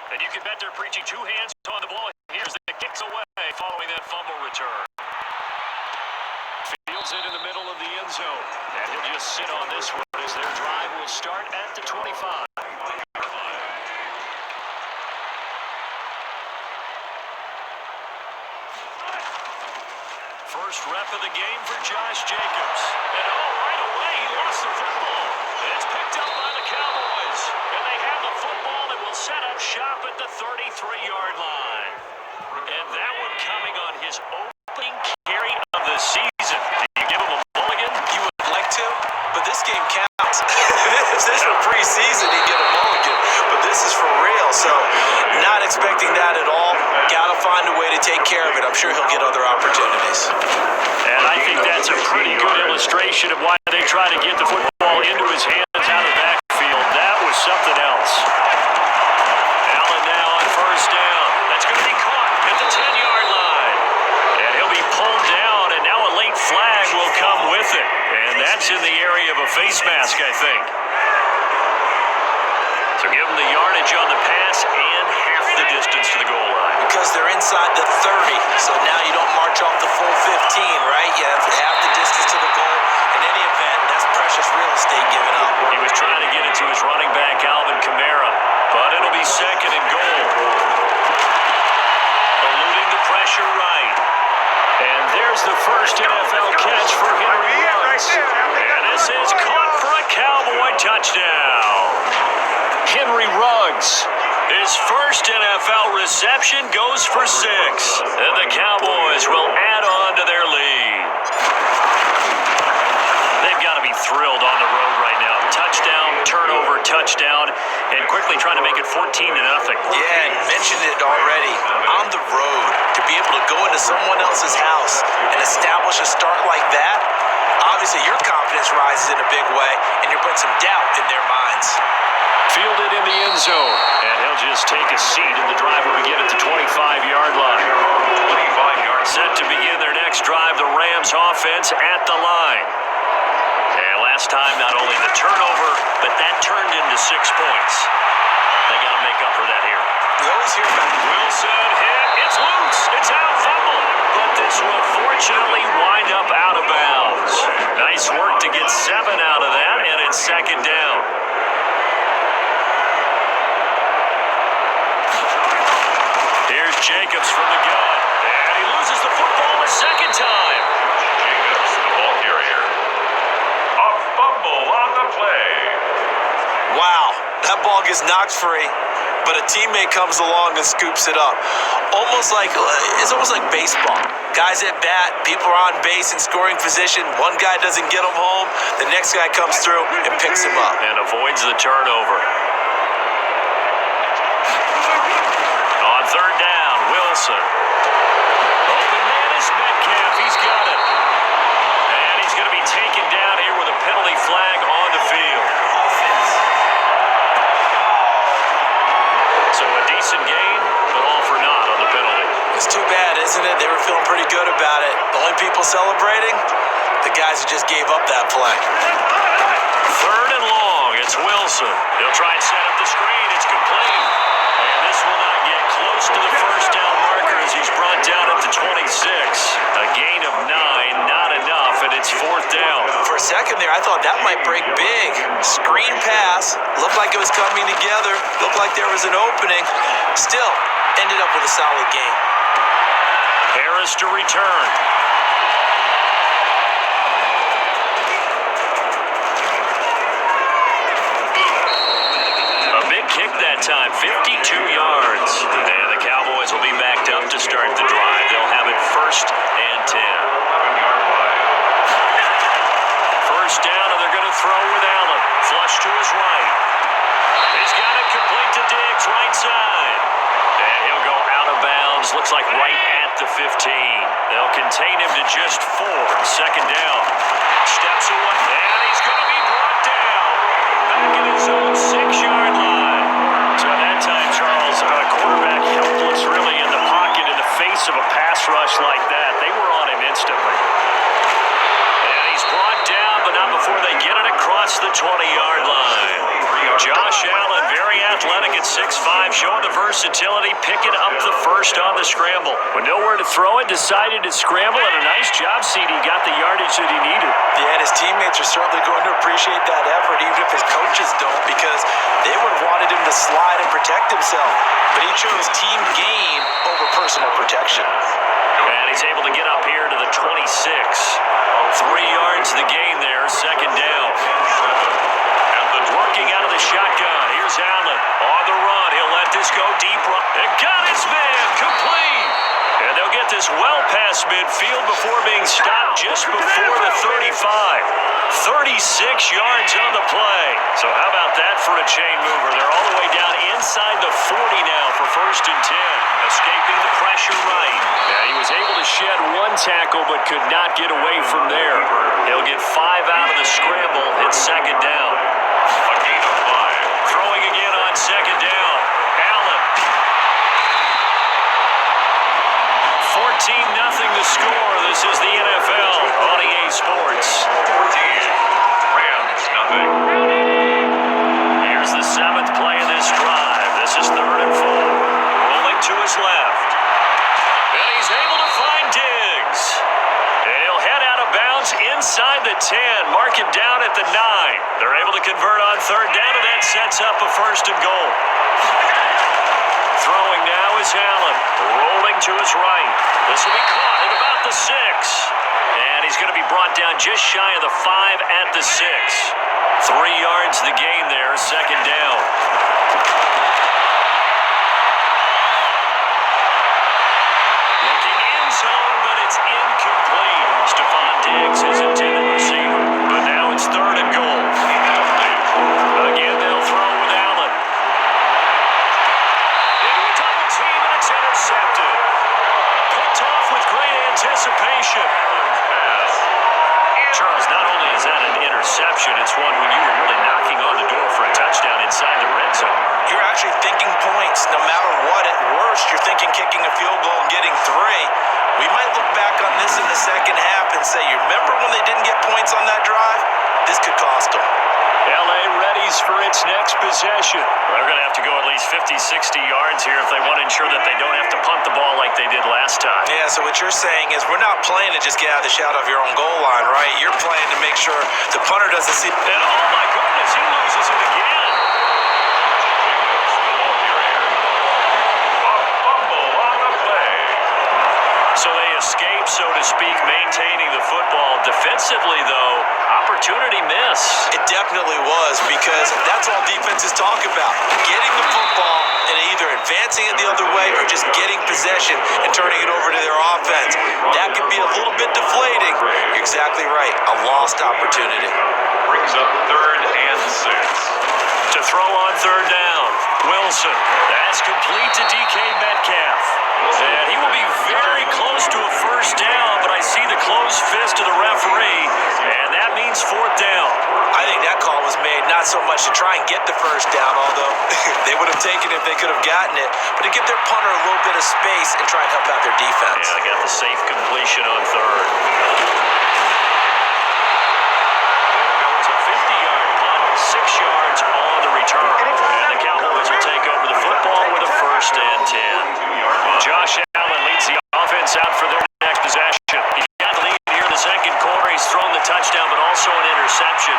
And you can bet they're preaching two hands on the ball. Here's the kicks away following that fumble return. Fields it in the middle of the end zone. And he'll just sit on this one as their drive will start at the 25. First rep of the game for Josh Jacobs. And right away, he lost the football. It's picked up by the Cowboys. And they have the football that will set up shop at the 33-yard line. And that one coming on his opening carry of the season. Do you give him a mulligan? You would like to, but this game counts. If this were preseason, he'd get a mulligan. But this is for real, so not expecting that at all. Got to find a way to take care of it. I'm sure he'll get other opportunities. And I think that's a pretty good illustration of why they try to get the football into his hands out of the backfield. That was something else. Allen now on first down. That's going to be caught at the 10-yard line. And he'll be pulled down, and now a late flag will come with it. And that's in the area of a face mask, I think. So give them the yardage on the pass and half the distance to the goal line. Because they're inside the 30, so now you don't march off the full 15, right? You have half the distance to the goal. In any event, that's precious real estate given up. He was trying to get it to his running back, Alvin Kamara, but it'll be second and goal. Eluding the pressure right. And there's the first NFL catch for Henry Ruggs. And this is caught for a Cowboy touchdown. Henry Ruggs, his first NFL reception goes for 6. And the Cowboys will add on to their lead. They've got to be thrilled on the road right now. Touchdown, turnover, touchdown, and quickly trying to make it 14-0. Yeah, and mentioned it already. On the road, to be able to go into someone else's house and establish a start like that, obviously your confidence rises in a big way, and you're putting some doubt in their minds. Fielded in the end zone, and he'll just take a seat, and the drive will begin at the 25-yard line. 25 yards. Set to begin their next drive, the Rams offense at the line. And last time, not only the turnover, but that turned into 6 points. They got to make up for that here. We always hear about Wilson hit. It's loose. It's out, fumble. But this will fortunately wind up out of bounds. Nice work to get 7 out of that, and it's second down. Here's Jacobs from the gun. And he loses the football a second time. Jacobs, the ball carrier. A fumble on the play. Wow, that ball gets knocked free, but a teammate comes along and scoops it up. It's almost like baseball. Guys at bat, people are on base in scoring position. One guy doesn't get him home, the next guy comes through and picks him up. And avoids the turnover. On third down, Wilson. Open man is Metcalf. He's got it. And he's going to be taken down here with a penalty flag on the field. So a decent gain, but all for naught on the penalty. It's too bad, isn't it? They were feeling pretty good about it. The only people celebrating, the guys who just gave up that play. Third and long, it's Wilson. He'll try and set up the screen. It's complete. And this will not get close to the first down marker as he's brought down at the 26. A gain of 9, not enough, and it's fourth down. For a second there, I thought that might break big. Screen pass. Looked like it was coming together. Looked like there was an opening. Still, ended up with a solid game. Harris to return. A big kick that time, 52 yards. And the Cowboys will be backed up to start the drive. They'll have it first and 10. First down, and they're going to throw with Allen. Flush to his right. He's got it complete to Diggs, right side. And he'll go out of bounds. Looks like right at the 15. They'll contain him to just 4. Second down. Steps away, and he's going to be brought down. Back in his own 6-yard line. So at that time, Charles, a quarterback helpless really in the pocket in the face of a pass rush like that. They were on him instantly. And he's brought down, but not before they get it across the 20-yard line. Josh Allen, very athletic at 6'5", showing the versatility, picking up the first on the scramble. With nowhere to throw it, decided to scramble, and a nice job, CD. Got the yardage that he needed. Yeah, and his teammates are certainly going to appreciate that effort, even if his coaches don't, because they would have wanted him to slide and protect himself. But he chose team gain over personal protection. And he's able to get up here to the 26. 3 yards the gain there, second down. Working out of the shotgun. Here's Allen on the run. He'll let this go deep. And got his man complete. And they'll get this well past midfield before being stopped just before the 35. 36 yards on the play. So how about that for a chain mover? They're all the way down inside the 40 now for first and 10. Escaping the pressure right. Yeah, he was able to shed one tackle but could not get away from there. He'll get 5 out of the scramble. It's second down. A gain of 5. Throwing again on second down. Allen. 14-0 the score. This is the NFL on EA Sports. 14. Rams, nothing. Here's the 7th play of this drive. This is 3rd and 4. Rolling to his left. And he's able to find Diggs. And he'll head out of bounds inside the 10. Mark it down at the 9. They're able to convert on 3rd down, and that sets up a 1st and goal. Throwing now is Allen. Rolling to his right. This will be caught at about the 6. And he's going to be brought down just shy of the 5 at the 6. 3 yards the gain there, second down. Looking end zone, but it's incomplete. Stephon Diggs is intended receiver. But now it's 3rd and goal. Again, they'll throw with Allen. Into a double team, and it's intercepted. Picked off with great anticipation. Charles, not only is that an interception, it's one when you were really knocking on the door for a touchdown inside the red zone. You're actually thinking points. No matter what, at worst, you're thinking kicking a field goal and getting 3. We might look back on this in the second half and say, you remember when they didn't get points on that drive? This could cost them. LA readies for its next possession. They're going to have to go at least 50, 60 yards here if they want to ensure that they don't have to punt the ball like they did last time. Yeah, so what you're saying is we're not playing to just get out of the shadow of your own goal line, right? You're playing to make sure the punter doesn't see. And oh my goodness, he loses it again. A fumble on the play. So they escape, so to speak, maintaining the football. Defensively, though, opportunity miss. It definitely was, because that's all defenses talk about. Getting the football and either advancing it the other way or just getting possession and turning it over to their offense. That can be a little bit deflating. You're exactly right. A lost opportunity. Brings up 3rd and 6. To throw on 3rd down. Wilson. That's complete to DK Metcalf. And he will be very close to a 1st down, but I see the closed fist of the referee, and that means 4th down. I think that call was made not so much to try and get the 1st down, although they would have taken it if they could have gotten it, but to give their punter a little bit of space and try and help out their defense. Yeah, they got the safe completion on 3rd. There goes a 50-yard punt, 6 yards on the return. And the Cowboys will take over the football with a 1st and 10. Josh Allen leads the offense out for their next possession. He got the lead here in the second quarter. He's thrown the touchdown, but also an interception.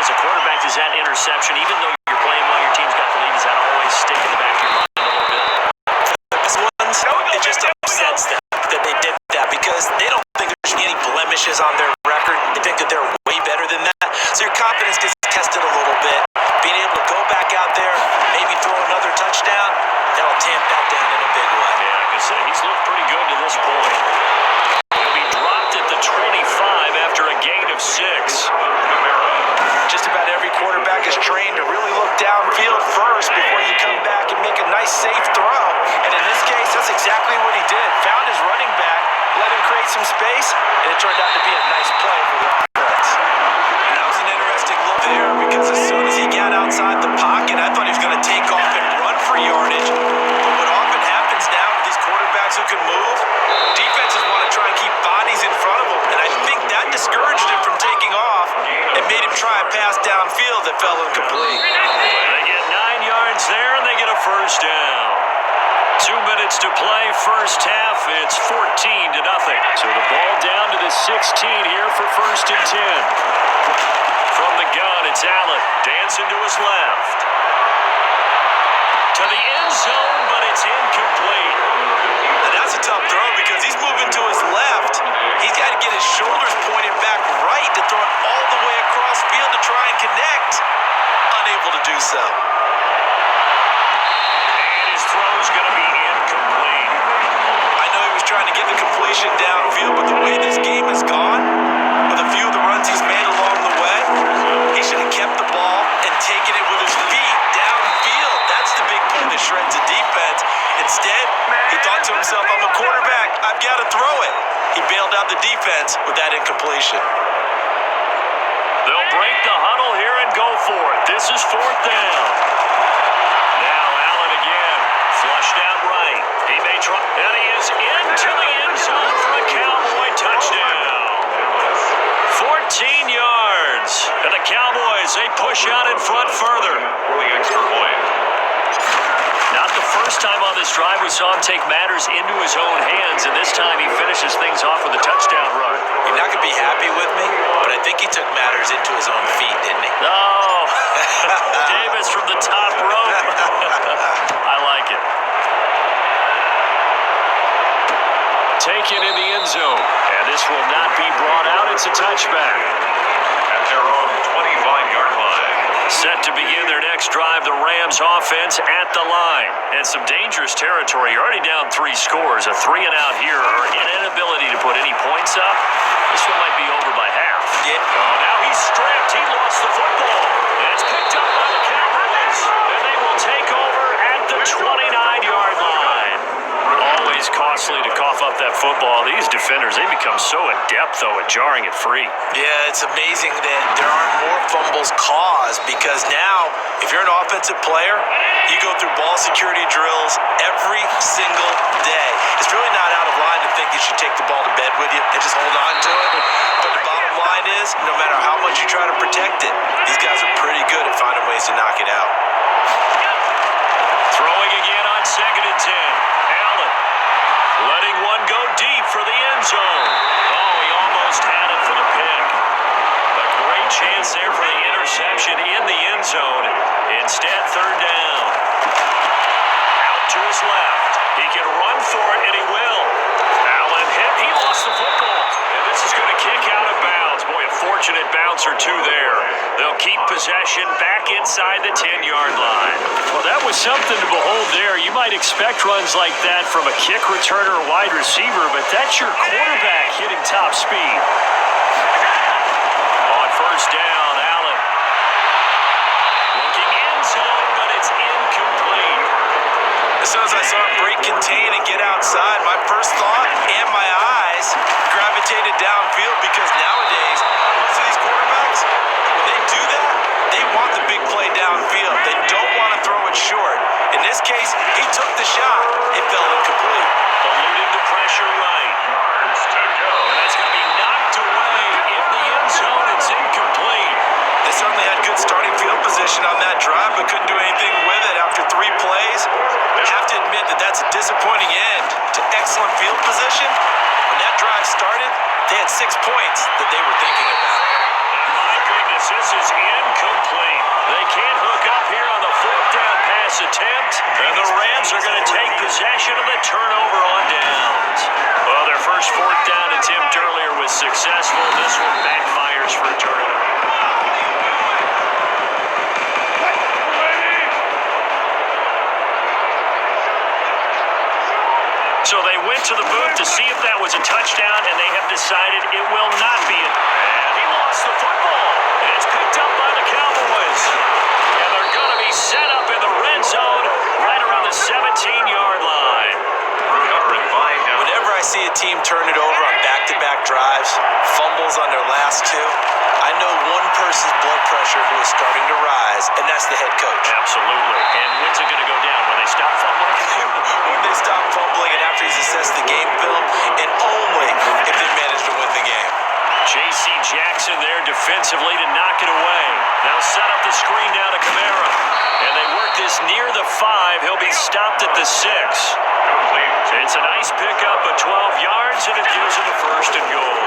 As a quarterback, is that interception, even though you're playing while your team's got the lead, does that always stick in the back of your mind a little bit? This one's, it just upsets them that they did that, because they don't think there's any blemishes on their record. They think that they're way better than that. So your confidence gets tested a little bit. Being able to go back out there, maybe throw another touchdown, that'll tamp that down in a big way. Yeah, like I said, he's looked pretty good to this point. He'll be dropped at the 25 after a gain of 6. Just about every quarterback is trained to really look downfield first before you come back and make a nice, safe throw. And in this case, that's exactly what he did. Found his running back, let him create some space, and it turned out to be a nice play for the offense. And that was an interesting look there, because as soon as he got outside the pocket, I thought he was going to take off and run for yardage. But what often happens now with these quarterbacks who can move, defenses want to try and keep bodies in front of them. And I think that discouraged him from taking off and made him try a pass downfield that fell incomplete. They minutes to play first half. It's 14-0. So the ball down to the 16 here for 1st and 10. From the gun, it's Allen. Dancing to his left. To the end zone, but it's incomplete. And that's a tough throw because he's moving to his left. He's got to get his shoulders pointed back right to throw it all the way across field to try and connect. Unable to do so. Throw's going to be incomplete. I know he was trying to get the completion downfield, but the way this game has gone, with a few of the runs he's made along the way, he should have kept the ball and taken it with his feet downfield. That's the big play that shreds the defense. Instead, he thought to himself, I'm a quarterback, I've got to throw it. He bailed out the defense with that incompletion. They'll break the huddle here and go for it. This is 4th down. Flushed out right. He may try. And he is into the end zone for a Cowboy touchdown. 14 yards. And the Cowboys, they push out in front further. For the extra point. Not the first time on this drive we saw him take matters into his own hands, and this time he finishes things off with a touchdown run. You're not going to be happy with me, but I think he took matters into his own feet, didn't he? Oh, Davis from the top rope. I like it. Taken in the end zone, and this will not be brought out. It's a touchback. At their own 25-yard line. Set to begin their next drive, the Rams offense at the line. And some dangerous territory. You're already down 3 scores. A 3-and-out here, or an inability to put any points up. This one might be over by half. Yeah. Oh, now he's stripped. He lost the football. And it's picked up by the Cowboys. And they will take over at the 29-yard line. Always costly to cough up that football. These defenders, they become so adept, though, at jarring it free. Yeah, it's amazing that there aren't more fumbles caused because now, if you're an offensive player, you go through ball security drills every single day. It's really not out of line to think you should take the ball to bed with you and just hold on to it. But the bottom line is, no matter how much you try to protect it, these guys are pretty good at finding ways to knock it out. Throwing again on 2nd and 10. Allen letting one go deep for the end zone. Oh, he almost had it for the pick. A great chance there for the interception in the end zone. Instead, 3rd down. Out to his left. He can run for it, and he will. Allen hit. He lost the football. And this is going to kick out of bounds. Boy, a fortunate bounce or two there. They'll keep possession back inside the 10-yard line. Well, that was something to behold there. You might expect runs like that from a kick returner or wide receiver, but that's your quarterback hitting top speed. On 1st down, Allen. Looking end zone, but it's incomplete. As soon as I saw him break contain and get outside, my first thought and my eyes gravitated downfield because nowadays, most of these quarterbacks, when they do that, they want the big play downfield. They don't want to throw it short. In this case, he took the shot. It fell incomplete. Eluding the pressure right. And that's going to be knocked away in the end zone. It's incomplete. They certainly had good starting field position on that drive, but couldn't do anything with it after 3 plays. I have to admit that that's a disappointing end to excellent field position. When that drive started, they had 6 points that they were thinking about. And my goodness, this is incomplete. They can't hook up here on the 4th down pass attempt. And the Rams are going to take possession of the turnover on downs. Well, their first 4th down attempt earlier was successful. This one backfires for a turnover. So they went to the booth to see if that was a touchdown, and they have decided it will not be. And he lost the football, and it's picked up by the Cowboys. And they're going to be set up in the red zone right around the 17-yard line. Whenever I see a team turn it over on back-to-back drives, fumbles on their last 2, I know one person's blood pressure who is starting to rise, and that's the head coach. Absolutely. And when's it going to go down? When they stop fumbling? When they stop fumbling and after he's assessed the game film, and only if they manage to win the game. J.C. Jackson there defensively to knock it away. They'll set up the screen down to Kamara. And they work this near the 5. He'll be stopped at the 6. It's a nice pickup of 12 yards, and it gives him the first and goal.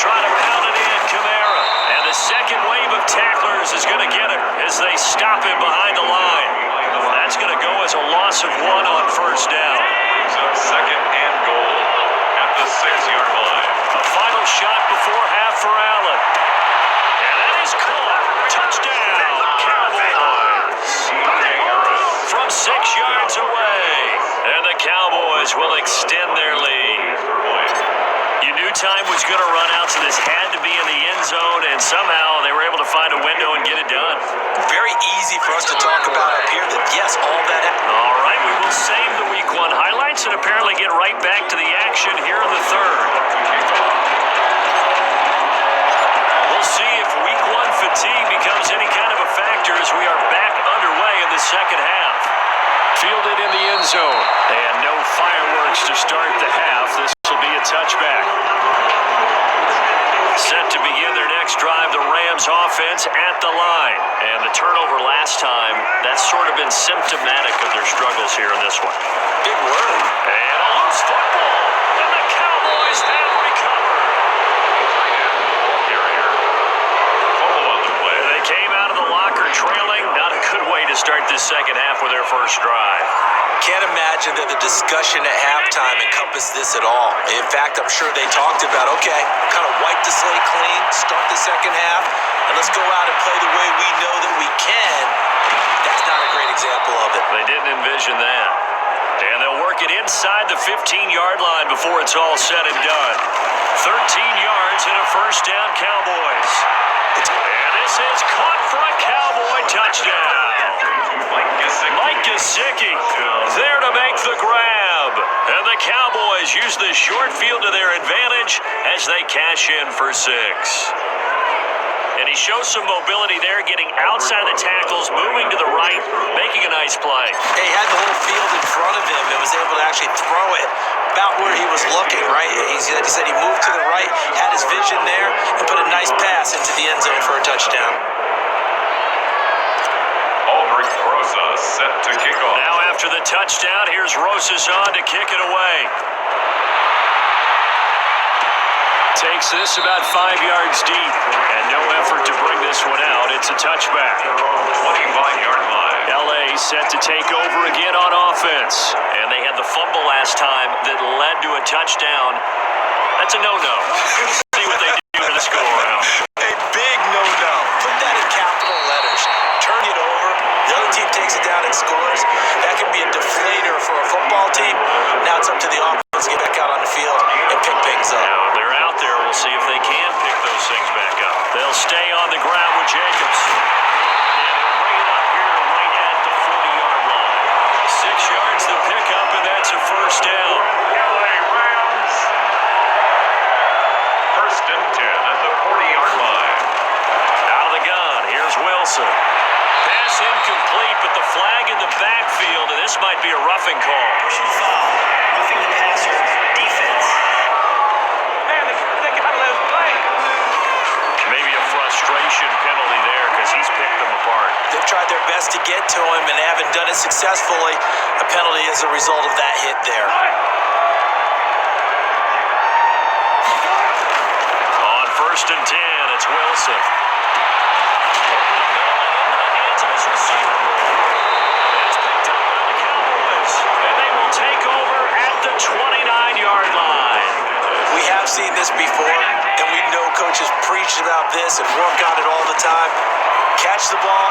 Trying to pound it in, Kamara. And the second wave of tacklers is going to get him as they stop him behind the line. That's going to go as a loss of 1 on first down. Second and goal at the 6-yard line. A final shot before half for Allen. And that is caught. Touchdown, Cowboys. From 6 yards away. And the Cowboys will extend their lead. You knew time was going to run out, so this had to be in the end zone, and somehow they were able to find a window and get it done. Very easy for us to talk about up here that, yes, all that happened. All right, we will save the Week 1 highlights and apparently get right back to the action here in the third. We'll see if Week 1 fatigue becomes any kind of a factor as we are back underway in the second half. Fielded in the end zone, and no fireworks to start the half. This will be a touchback. Set to begin their next drive, the Rams offense at the line. And the turnover last time, that's sort of been symptomatic of their struggles here in this one. Big word. And a loose football, and the Cowboys have recovered. Fumble on the play. They came out of the locker trailing. Not a good way to start this second half with their first drive. Can't imagine that the discussion at halftime encompassed this at all. In fact, I'm sure they talked about, okay, kind of wipe the slate clean, start the second half, and let's go out and play the way we know that we can. That's not a great example of it. They didn't envision that. And they'll work it inside the 15-yard line before it's all said and done. 13 yards and a first down, Cowboys. And this is caught for a Cowboy touchdown. Mike Gesicki there to make the grab. And the Cowboys use the short field to their advantage as they cash in for 6. And he shows some mobility there, getting outside the tackles, moving to the right, making a nice play. He had the whole field in front of him and was able to actually throw it about where he was looking, right? He said he moved to the right, had his vision there, and put a nice pass into the end zone for a touchdown. Aldrich Rosas set to kick off. Now after the touchdown, here's Rosas on to kick it away. Takes this about 5 yards deep, and no effort to bring this one out. It's a touchback. 25-yard line. LA set to take over again on offense, and they had the fumble last time that led to a touchdown. That's a no-no. See what they do for this go-around. A big no-no. Put that in capital letters. Turn it over. The other team takes it down and scores. That can be a deflator for a football team. Now it's up to the offense to get back out on the field and pick things up. Now they're out there. We'll see if they can pick those things back up. They'll stay on the ground with Jacobs. And they'll bring it up here to right at the 40-yard line. 6 yards the pickup, and that's a first down. LA Rams. First and 10 at the 40-yard line. Out of the gun, here's Wilson. Pass incomplete, but the flag in the backfield, and this might be a roughing call. Roughing the passer, defense. Man, they got to let him play. Maybe a frustration penalty there because he's picked them apart. They've tried their best to get to him and haven't done it successfully. A penalty as a result of that hit there. On first and 10, it's Wilson. His receiver. It's picked up by the Cowboys, and they will take over at the 29-yard line. We have seen this before, and we know coaches preach about this and work on it all the time. Catch the ball.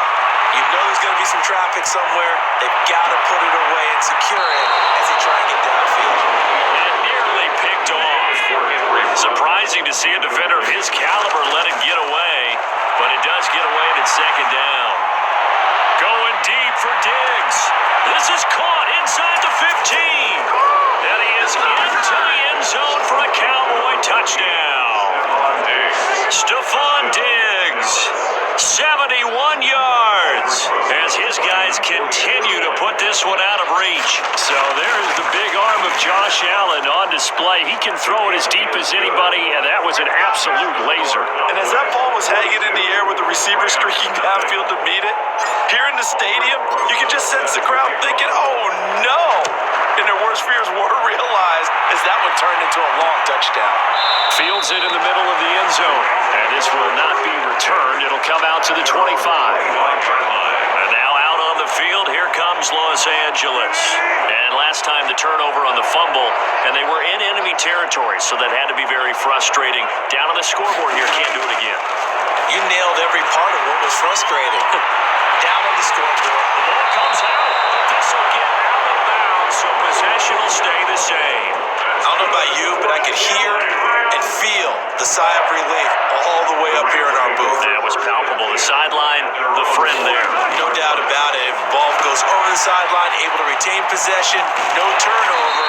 You know there's going to be some traffic somewhere. They've got to put it away and secure it as they try and get downfield. And nearly picked off. Surprising to see a defender of his caliber let it get away, but it does get away and it's second down. Going deep for Diggs. This is caught inside the 15. And he is into the end zone for a Cowboy touchdown. Stephon Diggs 71 yards as his guys continue to put this one out of reach. So there's the big arm of Josh Allen on display. He can throw it as deep as anybody, and that was an absolute laser. And as that ball was hanging in the air with the receiver streaking downfield to meet it, here in the stadium, you can just sense the crowd thinking, oh no! And their worst fears were realized as that one turned into a long touchdown. Fields it in the middle of the end zone, and this will not be returned. It'll come out to the 25. And now out on the field, here comes Los Angeles. And last time the turnover on the fumble, and they were in enemy territory, so that had to be very frustrating. Down on the scoreboard here, can't do it again. You nailed every part of what was frustrating. Down on the scoreboard. The ball comes out. This will get out of bounds, so possession will stay the same. I don't know about you, but I could hear and feel the sigh of relief all the way up here in our booth. That was palpable. The sideline, the friend there. No doubt about it. Ball goes over the sideline, able to retain possession, no turnover.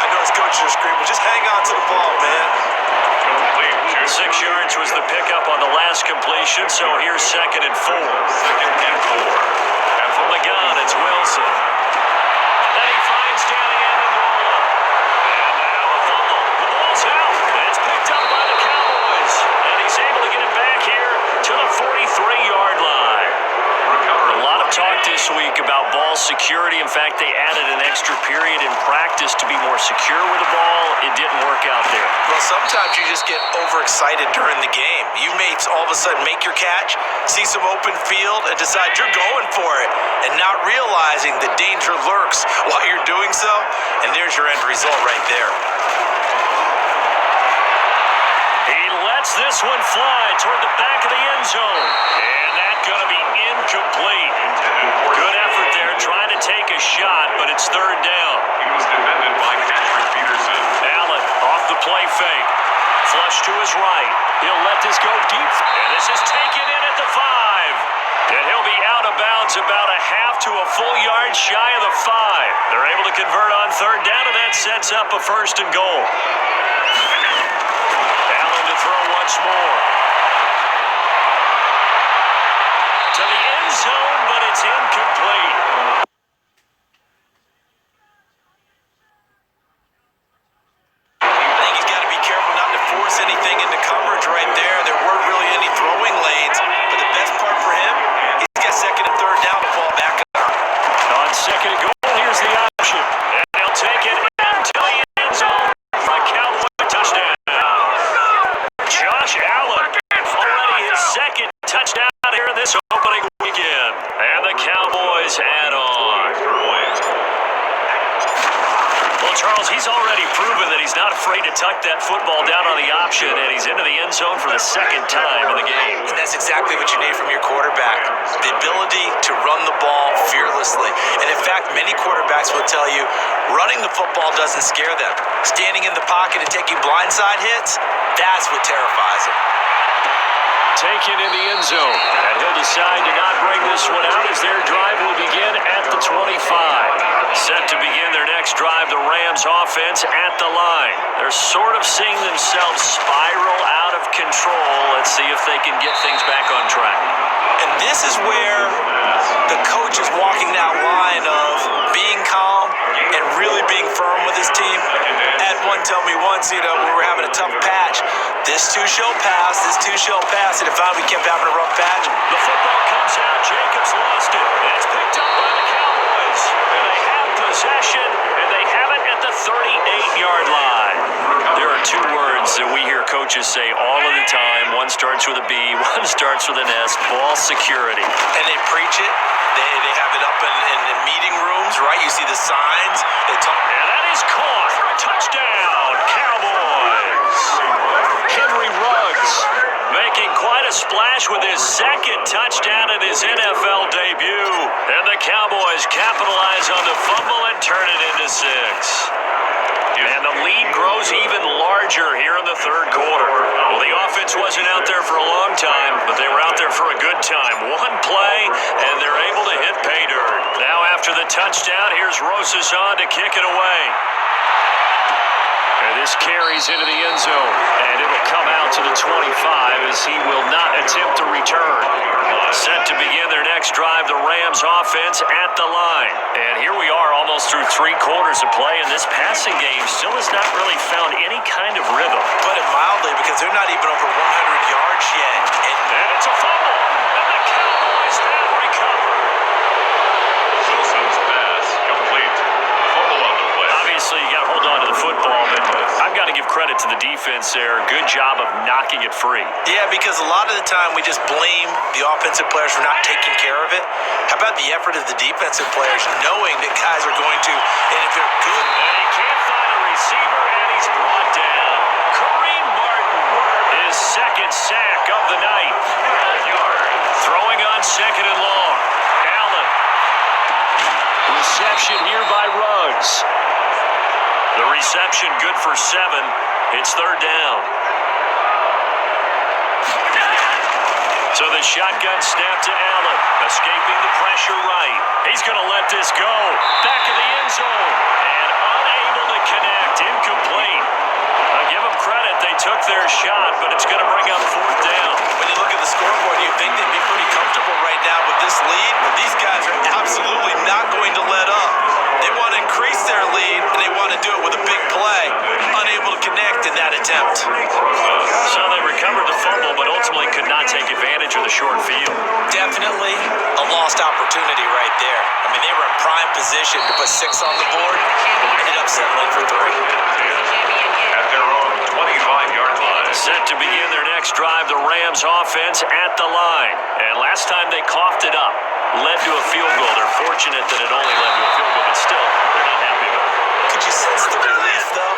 I know his coaches are screaming, just hang on to the ball, man. 6 yards was the pickup on the last completion, so here's 2nd and 4. And from the gun, it's Wilson. Then he finds Danny Amendola. And now a fumble. The ball's out. And it's picked up by the Cowboys. And he's able to get it back here to the 43-yard line. A lot of talk this week about ball security. In fact, they added an extra period in practice to be more secure with the ball. It didn't work out there. Well, sometimes you just get overexcited during the game. You may all of a sudden make your catch, see some open field, and decide you're going for it, and not realizing the danger lurks while you're doing so, and there's your end result right there. He lets this one fly toward the back of the end zone, and that's going to be incomplete. Good effort there, trying to take a shot, but it's 3rd down. He was defended by Patrick Peterson. Allen off the play fake. Flush to his right. He'll let this go deep. And this is taken in at the 5. And he'll be out of bounds about a half to a full yard shy of the 5. They're able to convert on 3rd down, and that sets up a 1st and goal. Allen to throw once more. To the end zone, but it's incomplete. Anything into coverage right there. There weren't really any throwing lanes, but the best part for him, he's got 2nd and 3rd down to fall back on. On 2nd and goal, here's the option. And he'll take it into the end zone for a Cowboy touchdown. Josh Allen, already his 2nd touchdown here in this opening weekend. And the Cowboys add on. Well, Charles, he's already proven that he's not afraid to tuck that football down on the option, and he's into the end zone for the 2nd time in the game. And that's exactly what you need from your quarterback. The ability to run the ball fearlessly. And in fact, many quarterbacks will tell you, running the football doesn't scare them. Standing in the pocket and taking blindside hits, that's what terrifies them. Taken in the end zone, and he'll decide to not bring this one out as their drive will begin at the 25. Set to begin their next drive, the Rams offense at the line. They're sort of seeing themselves spiral out of control. Let's see if they can get things back on track. And this is where the coach is walking that line of being calm and really being firm with his team. Had one tell me once, we were having a tough patch. This too shall pass, this too shall pass. And if we kept having a rough patch. The football comes out, Jacobs lost it. It's picked up by the Cowboys. And they have possession, and they have it at the 38-yard line. There are 2 words that we hear coaches say all of the time. One starts with a B, one starts with an S, ball security. And they preach it. They have it up in meeting rooms, right? You see the signs. They talk. And that is caught. Touchdown, Cowboys. Henry Ruggs making quite a splash with his 2nd touchdown in his NFL debut. And the Cowboys capitalize on the fumble and turn it into 6. And the lead grows even larger here in the 3rd quarter. Well, the offense wasn't out there for a long time, but they were out there for a good time. One play, and they're able to hit pay dirt. Now after the touchdown, here's Rosas on to kick it away. And this carries into the end zone, and it'll come out to the 25 as he will not attempt to return. Set to begin their next drive, the Rams offense at the line. And here we are almost through 3 quarters of play, and this passing game still has not really found any kind of rhythm. Put it mildly, because they're not even over 100 yards yet. And it's a fumble, and the Cowboys have recovered. Wilson's pass complete. Fumble on the play. Obviously, you got to hold on to the football, but I've got to give credit to the defense there. Good job of knocking it free. Yeah, because a lot of the time we just blame the offensive players for not taking care of it. How about the effort of the defensive players knowing that guys are going to, and if they're good. And he can't find a receiver, and he's brought down. Kareem Martin, his second sack of the night. Throwing on second and long. Allen. Reception here by Ruggs. The reception good for 7. It's third down. So the shotgun snap to Allen. Escaping the pressure right. He's going to let this go. Back of the end zone. And unable to connect. Incomplete. I'll give them credit. They took their shot, but it's going to bring up fourth down. When you look at the scoreboard, you think they'd be pretty comfortable right now with this lead, but these guys are absolutely not going to let up. They want to increase their lead, and they want to do it with a big play. Unable to connect in that attempt. So they recovered the fumble, but ultimately could not take advantage of the short field. Definitely a lost opportunity right there. I mean, they were in prime position to put 6 on the board. Ended up settling for 3. At their own 25-yard line. Set to begin their next drive, the Rams offense at the line. And last time they coughed it up, led to a field goal. They're fortunate that it only led to a field goal, but still, they're not happy about it. Could you sense the relief, though,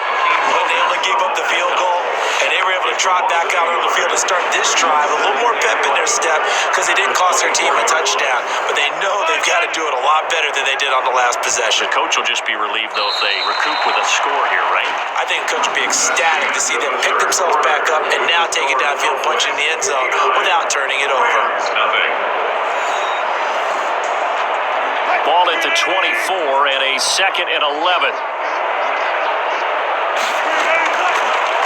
when they only gave up the field goal and they were able to trot back out on the field and start this drive? A little more pep in their step because they didn't cost their team a touchdown, but they know they've got to do it a lot better than they did on the last possession. The coach will just be relieved, though, if they recoup with a score here, right? I think the coach will be ecstatic to see them pick themselves back up and now take it downfield, punch in the end zone without turning it over. Nothing. Ball at the 24 and a 2nd and 11.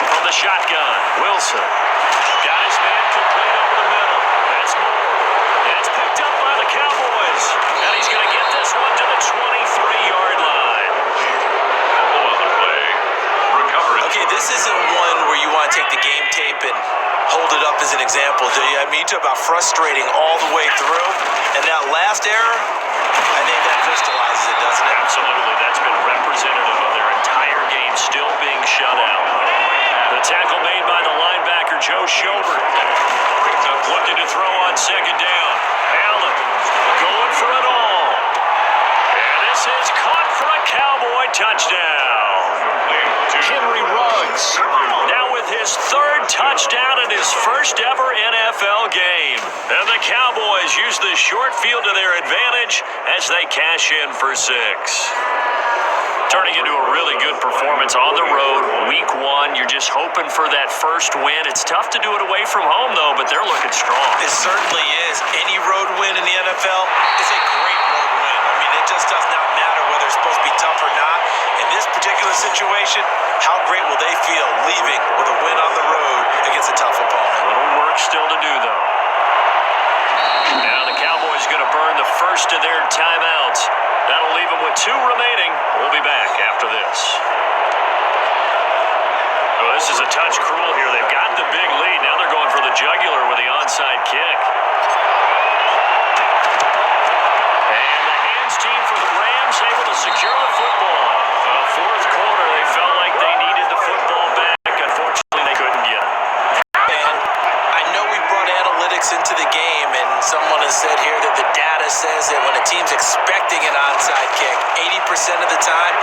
From the shotgun, Wilson. Got his man complete over the middle. That's Moore. And it's picked up by the Cowboys. And he's going to get this one to the 23-yard line. Fumble on the play. Recovered. Okay, this isn't one where you want to take the game tape and hold it up as an example, do you? I mean, you talk about frustrating all the way through, and that last error, I think that crystallizes it, doesn't it? Absolutely. That's been representative of their entire game still being shut out. The tackle made by the linebacker, Joe Schobert. Looking to throw on second down. Allen going for it all. And this is caught for a Cowboy touchdown. Henry Ruggs now with his 3rd touchdown in his first ever NFL game. And the Cowboys use the short field to their advantage as they cash in for 6. Turning into a really good performance on the road. Week 1, you're just hoping for that first win. It's tough to do it away from home, though, but they're looking strong. It certainly is. Any road win in the NFL is a great road win. I mean, it just does not matter whether it's supposed to be tough or not. In this particular situation, how great will they feel leaving with a win on the road against a tough opponent? A little work still to do, though. Now the Cowboys going to burn the first of their timeouts. That'll leave them with 2 remaining. We'll be back after this. Oh, this is a touch cruel here. They've got the big lead. Now they're going for the jugular with the onside kick. And the hands team for the Rams able to secure the football. In the 4th quarter, they felt like they needed the football back. Unfortunately, they couldn't get it. And I know we brought analytics into the game, and someone has said here that the data says that when a team's expecting an onside kick, 80% of the time,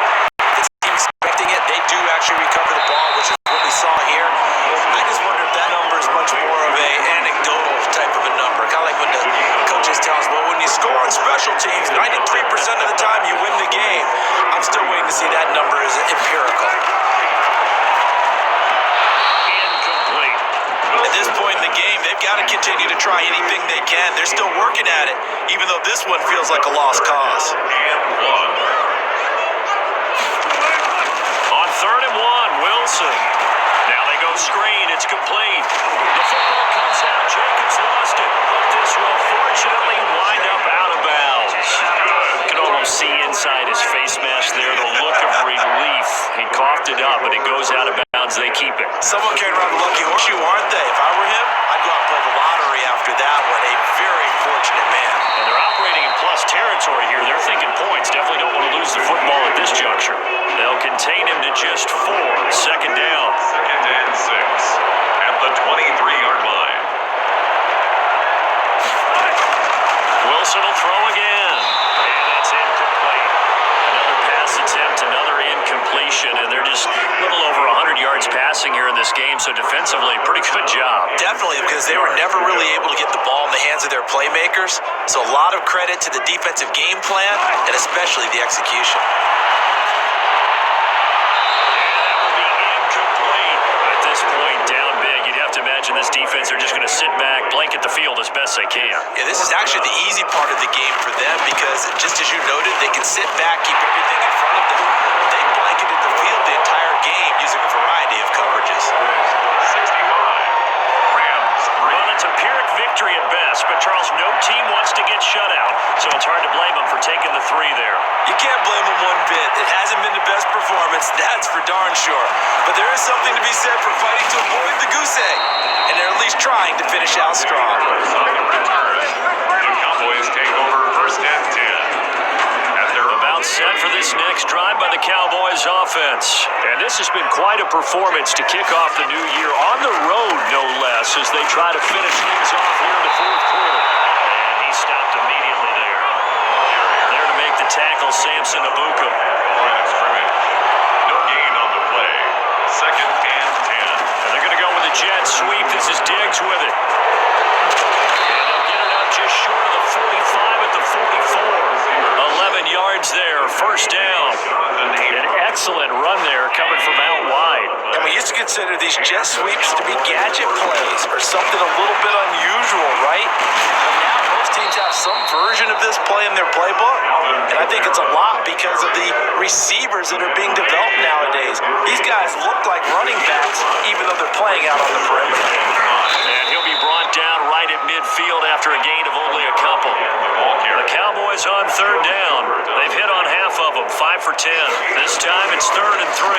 the team expecting it, they do actually recover the ball, which is what we saw here. I just wonder if that number is much more of a anecdotal type of a number. Kind of like when the coaches tell us, well, when you score on special teams, 93% of the time you win the game. I'm still waiting to see that number is empirical. Incomplete. At this point in the game, they've got to continue to try anything they can. They're still working at it, even though this one feels like a lost cause. And 1. On 3rd and 1, Wilson. Now they go screen. It's complete. The football comes out. Jacobs lost it. But this will fortunately wind up out of bounds. You can almost see inside his face mask there the look of relief. He coughed it up, but it goes out of bounds. They keep it. Someone carried around the lucky horseshoe, aren't they? If I were him, I'd go out and play the lottery after that one. A very fortunate man. And they're operating in plus territory here. They're thinking points. Definitely don't want to lose the football at this juncture. They'll contain him to just 4. Second down. 2nd and 6 at the 23-yard line. Wilson will throw again. And that's incomplete. Another pass attempt, another incompletion, and they're just a little over 100 yards passing here in this game, so defensively, pretty good job. Definitely, because they were never really able to get the ball in the hands of their playmakers. So a lot of credit to the defensive game plan and especially the execution. At this point, down big, you'd have to imagine this defense are just going to sit back, blanket the field as best they can. Yeah, this is actually the easy part of the game for them because, just as you noted, they can sit back, keep everything in front of them. They blanketed the field the entire game using a variety of coverages. 65. Rams 3. Well, it's a Pyrrhic victory at best, but Charles, no team wants to get shut out, so it's hard to blame them for taking the 3 there. You can't blame them one bit. It hasn't been the best performance, that's for darn sure. But there is something to be said for fighting to avoid the goose egg, and they're at least trying to finish out strong. On the return, the Cowboys take over 1st and 10. At their About set for this next drive by the Cowboys offense. And this has been quite a performance to kick off the new year on the road, no less, as they try to finish things off here in the 4th quarter. And he stopped immediately there. There to make the tackle, Samson Abuka. line of scrimmage. No gain on the play. 2nd and 10. And they're going to go with a jet sweep. This is Diggs with it. And they'll get it up just short of the 45 at the 44. 11 yards there, 1st down. An excellent run there coming from out wide. And we used to consider these jet sweeps to be gadget plays or something a little bit unusual, right? But now most teams have some version of this play in their playbook, and I think it's a lot because of the receivers that are being developed nowadays. These guys look like running backs, even though they're playing out on the perimeter. And he'll be brought down right at midfield after a gain of only a couple. The Cowboys on 3rd down. They've hit on half of them, 5 for 10. This time it's 3rd and 3.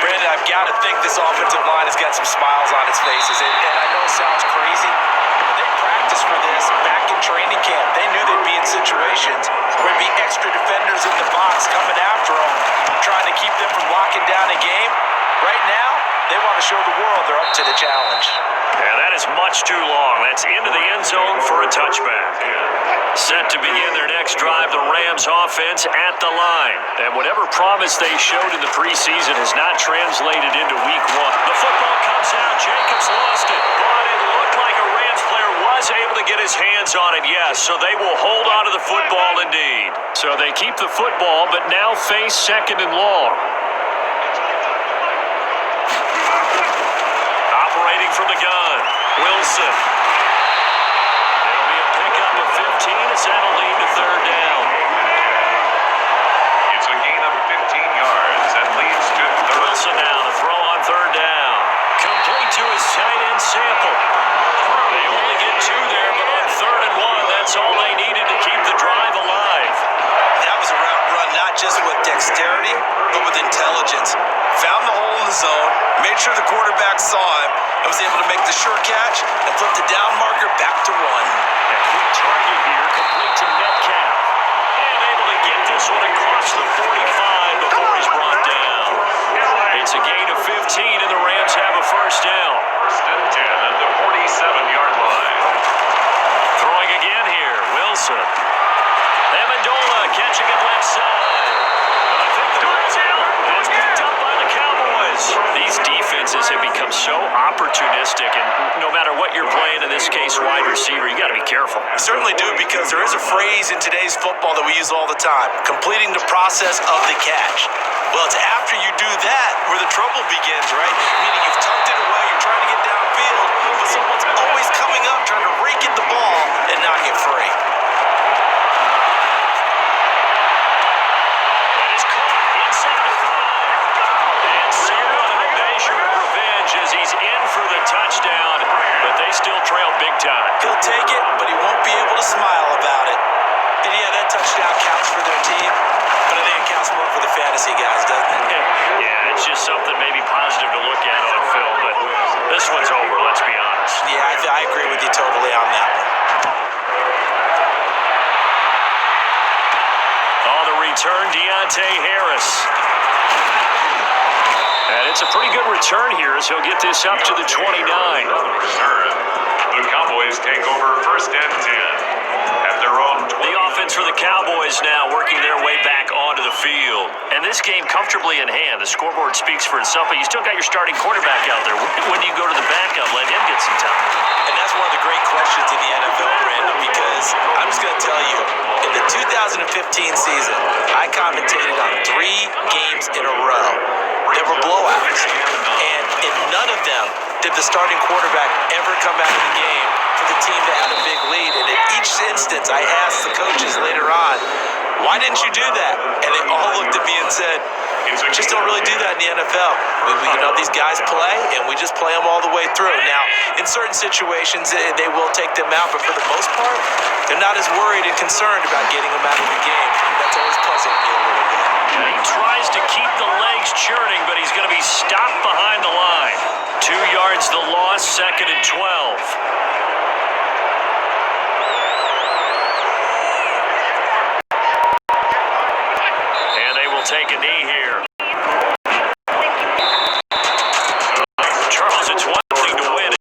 Brandon, I've got to think this offensive line has got some smiles on its faces, and I know it sounds crazy, but they practiced for this back in training camp. They knew they'd be in situations where there'd be extra defenders in the box coming after them, trying to keep them from locking down a game. Right now, they want to show the world they're up to the challenge. And that is much too long. That's into the end zone for a touchback. Set to begin their next drive, the Rams offense at the line. And whatever promise they showed in the preseason has not translated into week 1. The football comes out. Jacobs lost it. But it looked like a Rams player was able to get his hands on it, yes. So they will hold on to the football indeed. So they keep the football, but now face 2nd and long. Operating from the gun, Wilson. It'll be a pickup of 15 as that'll lead to 3rd down. It's a gain of 15 yards and leads to 3rd. Wilson now to throw on 3rd down. Complete to his tight end Sample. They only get 2 there, but on 3rd and 1, that's all they needed to keep the drive alive. That was a route run not just with dexterity, but with intelligence. Found the hole in the zone, made sure the quarterback saw him, and was able to make the sure catch and flip the down marker back to 1. A quick target here, complete to Metcalf. And able to get this one across the 45 before he's brought down. It's a gain of 15, and the Rams have a 1st down. 1st and 10 at the 47-yard line. Throwing again here, Wilson. Amendola catching it left side. I think the ball's out. It's picked up by the Cowboys. These defenses have become so opportunistic, and no matter what you're playing, in this case, wide receiver, you got to be careful. I certainly do, because there is a phrase in today's football that we use all the time: completing the process of the catch. Well, it's after you do that where the trouble begins, right? Meaning you've tucked it away, you're trying to get downfield, but someone's always coming up trying to rake at the ball and knock it free. That is caught inside the 5. And somewhat of a measure for the touchdown, but they still trail big time. He'll take it, but he won't be able to smile about it. And yeah, that touchdown counts for their team, but I think it counts more for the fantasy guys, doesn't it? Yeah, it's just something maybe positive to look at on film, but this one's over, let's be honest. Yeah, I agree with you totally on that one. On the return, Deontay Harris. And it's a pretty good return here as he'll get this up to the 29. Return. The Cowboys take over first and 10 at their own 20. The offense for the Cowboys now working their way back onto the field. And this game comfortably in hand. The scoreboard speaks for itself, but you still got your starting quarterback out there. When do you go to the backup, let him get some time? And that's one of the great questions in the NFL, Brandon, because I'm just going to tell you, in the 2015 season, I commentated on 3 games in a row. There were blowouts, and in none of them did the starting quarterback ever come out of the game for the team that had a big lead. And in each instance, I asked the coaches later on, why didn't you do that? And they all looked at me and said, we just don't really do that in the NFL. These guys play, and we just play them all the way through. Now, in certain situations, they will take them out, but for the most part, they're not as worried and concerned about getting them out of the game. That's always puzzled me a little bit. And he tries to keep the legs churning, but he's going to be stopped behind the line. 2 yards the loss, 2nd and 12.